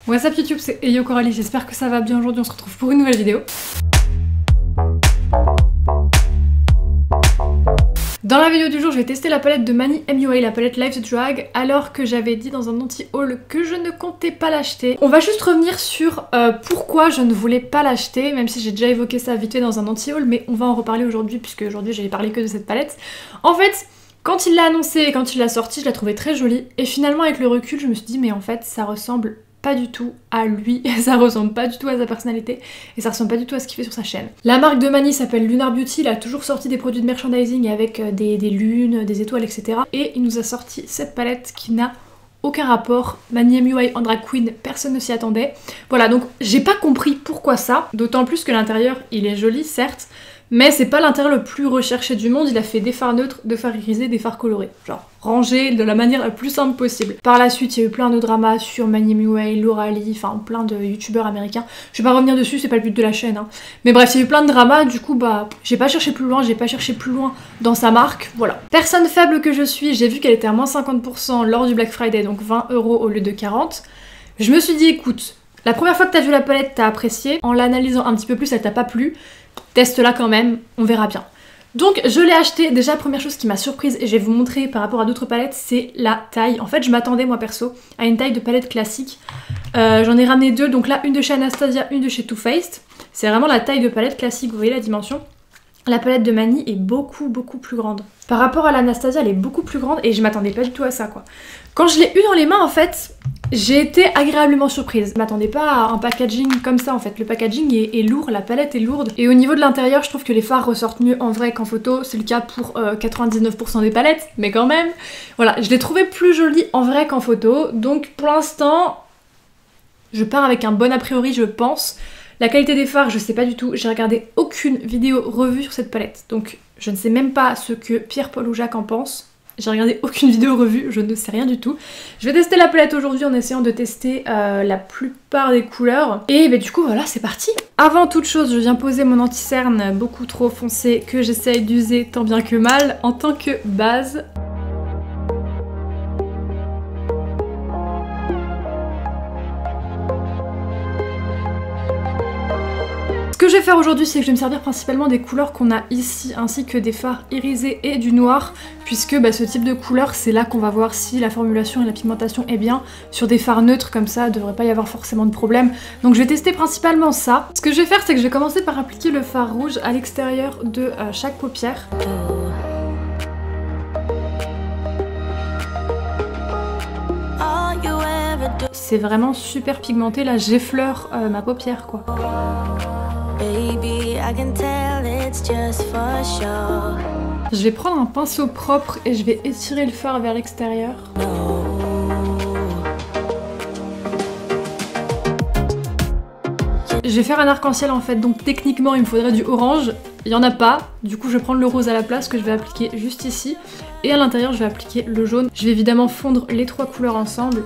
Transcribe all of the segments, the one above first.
What's up YouTube, c'est Eyo Coralie, j'espère que ça va bien. Aujourd'hui on se retrouve pour une nouvelle vidéo. Dans la vidéo du jour, je vais tester la palette de Mani MUA, la palette Live the Drag, alors que j'avais dit dans un anti-haul que je ne comptais pas l'acheter. On va juste revenir sur pourquoi je ne voulais pas l'acheter, même si j'ai déjà évoqué ça vite fait dans un anti-haul, mais on va en reparler aujourd'hui, puisque aujourd'hui j'avais parlé que de cette palette. En fait, quand il l'a annoncé et quand il l'a sorti, je la trouvais très jolie, et finalement avec le recul, je me suis dit mais en fait ça ressemble pas du tout à lui, ça ressemble pas du tout à sa personnalité et ça ressemble pas du tout à ce qu'il fait sur sa chaîne. La marque de Mani s'appelle Lunar Beauty, il a toujours sorti des produits de merchandising avec des lunes, des étoiles, etc. Et il nous a sorti cette palette qui n'a aucun rapport. Mani MUA en drag queen, personne ne s'y attendait. Voilà, donc j'ai pas compris pourquoi ça, d'autant plus que l'intérieur il est joli certes, mais c'est pas l'intérieur le plus recherché du monde. Il a fait des fards neutres, des fards irisés, des fards colorés. Genre rangés de la manière la plus simple possible. Par la suite, il y a eu plein de dramas sur Mani MUA, Lauralie, enfin plein de youtubeurs américains. Je vais pas revenir dessus, c'est pas le but de la chaîne. Hein. Mais bref, il y a eu plein de dramas, du coup bah j'ai pas cherché plus loin, dans sa marque, voilà. Personne faible que je suis, j'ai vu qu'elle était à moins 50% lors du Black Friday, donc 20 € au lieu de 40. Je me suis dit écoute, la première fois que t'as vu la palette, t'as apprécié. En l'analysant un petit peu plus, elle t'a pas plu. Teste-la quand même, on verra bien. Donc je l'ai acheté, déjà première chose qui m'a surprise et je vais vous montrer par rapport à d'autres palettes, c'est la taille. En fait je m'attendais moi perso à une taille de palette classique. J'en ai ramené deux, donc là une de chez Anastasia, une de chez Too Faced. C'est vraiment la taille de palette classique, vous voyez la dimension. La palette de Mani est beaucoup plus grande. Par rapport à l'Anastasia, elle est beaucoup plus grande et je m'attendais pas du tout à ça quoi. Quand je l'ai eu dans les mains en fait, j'ai été agréablement surprise. Je m'attendais pas à un packaging comme ça en fait. Le packaging est lourd, la palette est lourde. Et au niveau de l'intérieur, je trouve que les fards ressortent mieux en vrai qu'en photo. C'est le cas pour 99% des palettes, mais quand même. Voilà, je l'ai trouvé plus jolie en vrai qu'en photo. Donc pour l'instant, je pars avec un bon a priori, je pense. La qualité des fards, je sais pas du tout. J'ai regardé aucune vidéo revue sur cette palette. Donc je ne sais même pas ce que Pierre, Paul ou Jacques en pensent. J'ai regardé aucune vidéo revue, je ne sais rien du tout. Je vais tester la palette aujourd'hui en essayant de tester la plupart des couleurs. Et bah, du coup voilà, c'est parti. Avant toute chose, je viens poser mon anti-cerne beaucoup trop foncé que j'essaye d'user tant bien que mal en tant que base. Ce que je vais faire aujourd'hui, c'est que je vais me servir principalement des couleurs qu'on a ici, ainsi que des fards irisés et du noir, puisque bah, ce type de couleur, c'est là qu'on va voir si la formulation et la pigmentation est bien. Sur des fards neutres comme ça, il ne devrait pas y avoir forcément de problème. Donc je vais tester principalement ça. Ce que je vais faire, c'est que je vais commencer par appliquer le fard rouge à l'extérieur de chaque paupière. C'est vraiment super pigmenté, là j'effleure ma paupière quoi. Je vais prendre un pinceau propre et je vais étirer le fard vers l'extérieur. Je vais faire un arc-en-ciel en fait, donc techniquement il me faudrait du orange. Il n'y en a pas, du coup je vais prendre le rose à la place que je vais appliquer juste ici. Et à l'intérieur je vais appliquer le jaune. Je vais évidemment fondre les trois couleurs ensemble.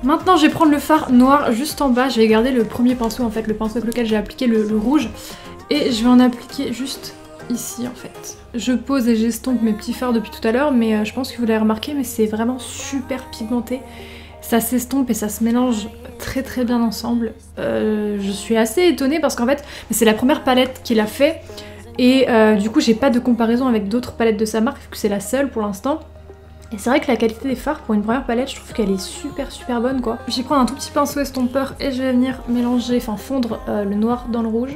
Maintenant je vais prendre le fard noir juste en bas, je vais garder le premier pinceau en fait, le pinceau avec lequel j'ai appliqué le rouge. Et je vais en appliquer juste ici en fait. Je pose et j'estompe mes petits fards depuis tout à l'heure, mais je pense que vous l'avez remarqué, mais c'est vraiment super pigmenté. Ça s'estompe et ça se mélange très bien ensemble. Je suis assez étonnée parce qu'en fait c'est la première palette qu'il a fait. Et du coup j'ai pas de comparaison avec d'autres palettes de sa marque, vu que c'est la seule pour l'instant. Et c'est vrai que la qualité des fards pour une première palette, je trouve qu'elle est super bonne quoi. Je vais prendre un tout petit pinceau estompeur et je vais venir mélanger, enfin fondre le noir dans le rouge.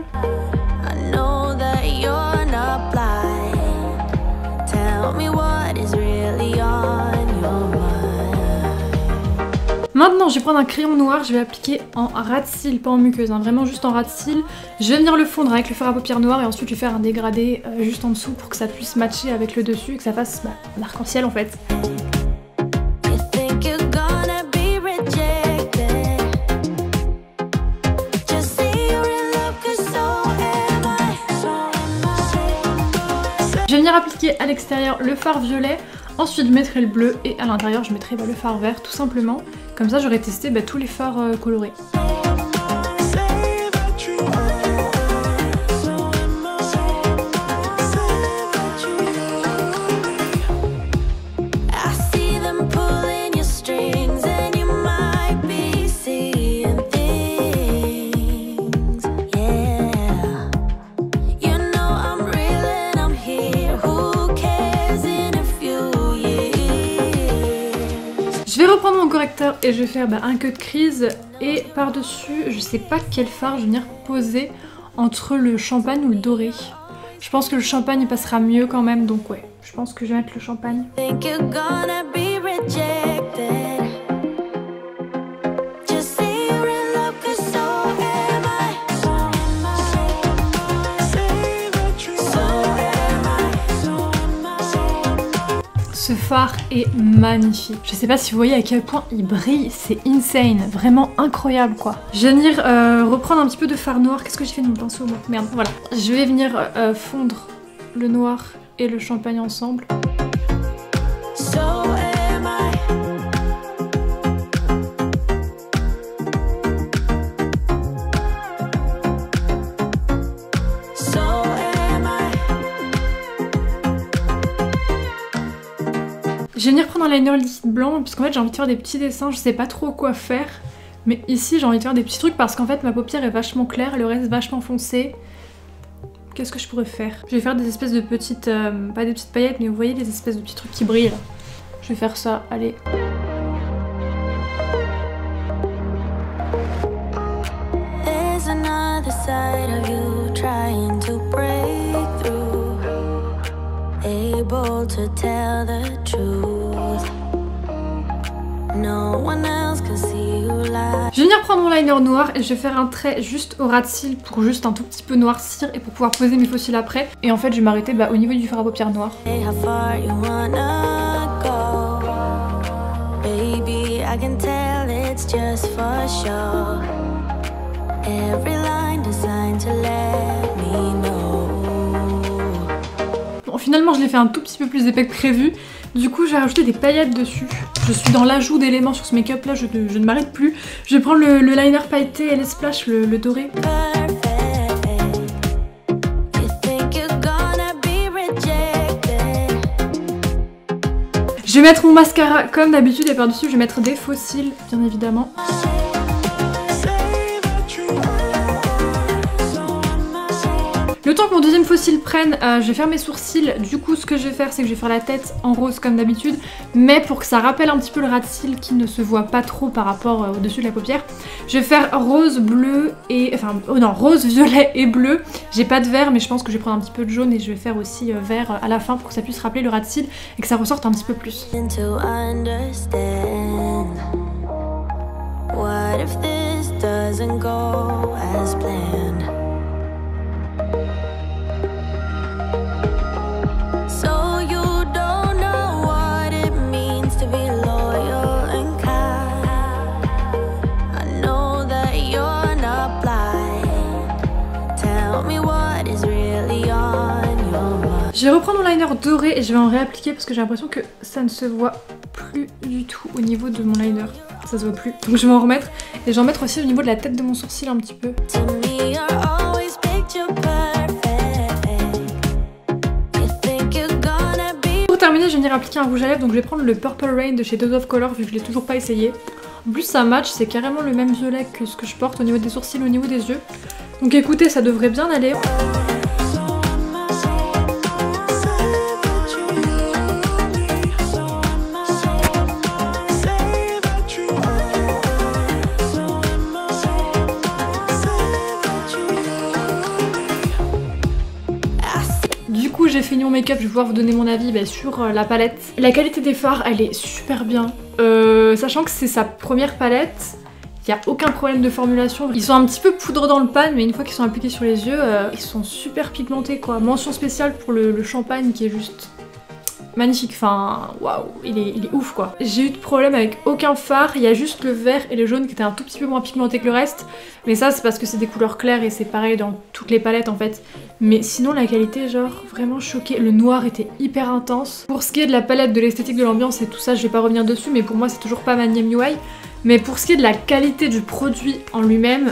Maintenant je vais prendre un crayon noir, je vais appliquer en ras de cils, pas en muqueuse, hein, vraiment juste en ras de cils. Je vais venir le fondre avec le fard à paupières noir et ensuite je vais faire un dégradé juste en dessous pour que ça puisse matcher avec le dessus et que ça fasse un arc-en-ciel en fait. Je vais venir appliquer à l'extérieur le fard violet Ensuite je mettrai le bleu et à l'intérieur je mettrai le fard vert tout simplement. Comme ça j'aurais testé tous les fards colorés. Je vais reprendre mon correcteur et je vais faire un cut crease et par-dessus, je sais pas quel fard je vais venir poser entre le champagne ou le doré. Je pense que le champagne passera mieux quand même, donc ouais, je pense que je vais mettre le champagne. Ce fard est magnifique. Je sais pas si vous voyez à quel point il brille, c'est insane, vraiment incroyable quoi. Je vais venir reprendre un petit peu de fard noir. Qu'est-ce que j'ai fait de mon pinceau moi? Merde, voilà. Je vais venir fondre le noir et le champagne ensemble. Je vais venir prendre un liner liquide blanc parce qu'en fait j'ai envie de faire des petits dessins, je sais pas trop quoi faire. Mais ici j'ai envie de faire des petits trucs parce qu'en fait ma paupière est vachement claire, le reste vachement foncé. Qu'est-ce que je pourrais faire? Je vais faire des espèces de petites, pas des petites paillettes mais vous voyez des espèces de petits trucs qui brillent là. Je vais faire ça, allez. To tell the truth. No one else can see you lie. Je vais venir prendre mon liner noir et je vais faire un trait juste au ras de cils pour juste un tout petit peu noircir et pour pouvoir poser mes faux cils après. Et en fait je vais m'arrêter au niveau du fard à paupières noir. Baby, I can tell it's just for sure. Every line designed to let me know. Bon, finalement je l'ai fait un tout petit peu plus épais que prévu. Du coup j'ai rajouté des paillettes dessus. Je suis dans l'ajout d'éléments sur ce make-up là, je ne m'arrête plus. Je vais prendre le liner pailleté et les splash, le doré. Je vais mettre mon mascara comme d'habitude et par-dessus je vais mettre des faux cils bien évidemment. Le temps que mon deuxième faux cil prenne, je vais faire mes sourcils. Du coup ce que je vais faire c'est que je vais faire la tête en rose comme d'habitude. Mais pour que ça rappelle un petit peu le ras de cils qui ne se voit pas trop par rapport au dessus de la paupière, je vais faire rose, bleu et... enfin oh non, rose, violet et bleu. J'ai pas de vert mais je pense que je vais prendre un petit peu de jaune et je vais faire aussi vert à la fin pour que ça puisse rappeler le ras de cils et que ça ressorte un petit peu plus. What if this doesn't go as planned? Je vais reprendre mon liner doré et je vais en réappliquer parce que j'ai l'impression que ça ne se voit plus du tout au niveau de mon liner. Ça se voit plus. Donc je vais en remettre et je vais en mettre aussi au niveau de la tête de mon sourcil un petit peu. Pour terminer, je vais venir appliquer un rouge à lèvres. Donc je vais prendre le Purple Rain de chez Dose of Color vu que je l'ai toujours pas essayé. En plus ça match, c'est carrément le même violet que ce que je porte au niveau des sourcils, au niveau des yeux. Donc écoutez, ça devrait bien aller. Du coup j'ai fini mon make-up, je vais pouvoir vous donner mon avis sur la palette. La qualité des fards elle est super bien. Sachant que c'est sa première palette, il n'y a aucun problème de formulation. Ils sont un petit peu poudre dans le pan mais une fois qu'ils sont appliqués sur les yeux, ils sont super pigmentés quoi. Mention spéciale pour le champagne qui est juste magnifique, enfin waouh, il est ouf quoi. J'ai eu de problème avec aucun fard, il y a juste le vert et le jaune qui étaient un tout petit peu moins pigmentés que le reste, mais ça c'est parce que c'est des couleurs claires et c'est pareil dans toutes les palettes en fait. Mais sinon la qualité, genre vraiment choquée, le noir était hyper intense. Pour ce qui est de la palette, de l'esthétique de l'ambiance et tout ça, je vais pas revenir dessus, mais pour moi c'est toujours pas Mani MUI. Mais pour ce qui est de la qualité du produit en lui-même,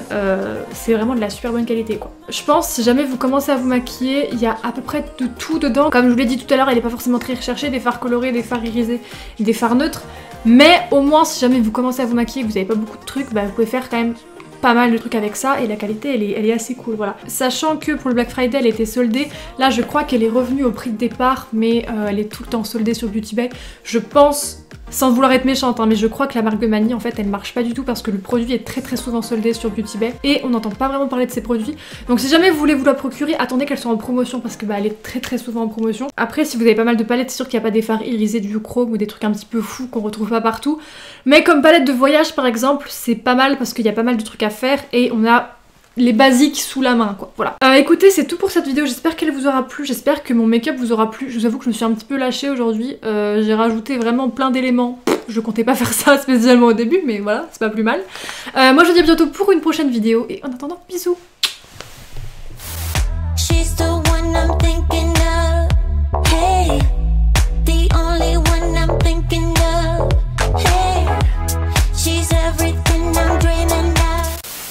c'est vraiment de la super bonne qualité quoi. Je pense si jamais vous commencez à vous maquiller, il y a à peu près de tout dedans. Comme je vous l'ai dit tout à l'heure, elle est pas forcément très recherchée, des fards colorés, des fards irisés, des fards neutres. Mais au moins si jamais vous commencez à vous maquiller et que vous avez pas beaucoup de trucs, bah vous pouvez faire quand même pas mal de trucs avec ça et la qualité elle est assez cool, voilà. Sachant que pour le Black Friday elle était soldée, là je crois qu'elle est revenue au prix de départ mais elle est tout le temps soldée sur Beauty Bay. Je pense, sans vouloir être méchante, hein, mais je crois que la marque de Mani en fait elle marche pas du tout parce que le produit est très souvent soldé sur Beauty Bay et on n'entend pas vraiment parler de ces produits. Donc si jamais vous voulez vous la procurer, attendez qu'elle soit en promotion parce que bah elle est très souvent en promotion. Après si vous avez pas mal de palettes, c'est sûr qu'il n'y a pas des fards irisés du chrome ou des trucs un petit peu fous qu'on retrouve pas partout. Mais comme palette de voyage par exemple, c'est pas mal parce qu'il y a pas mal de trucs à faire et on a les basiques sous la main quoi, voilà. Écoutez, c'est tout pour cette vidéo, j'espère qu'elle vous aura plu, j'espère que mon make-up vous aura plu. Je vous avoue que je me suis un petit peu lâchée aujourd'hui, j'ai rajouté vraiment plein d'éléments. Je comptais pas faire ça spécialement au début, mais voilà, c'est pas plus mal. Moi je vous dis à bientôt pour une prochaine vidéo, et en attendant, bisous.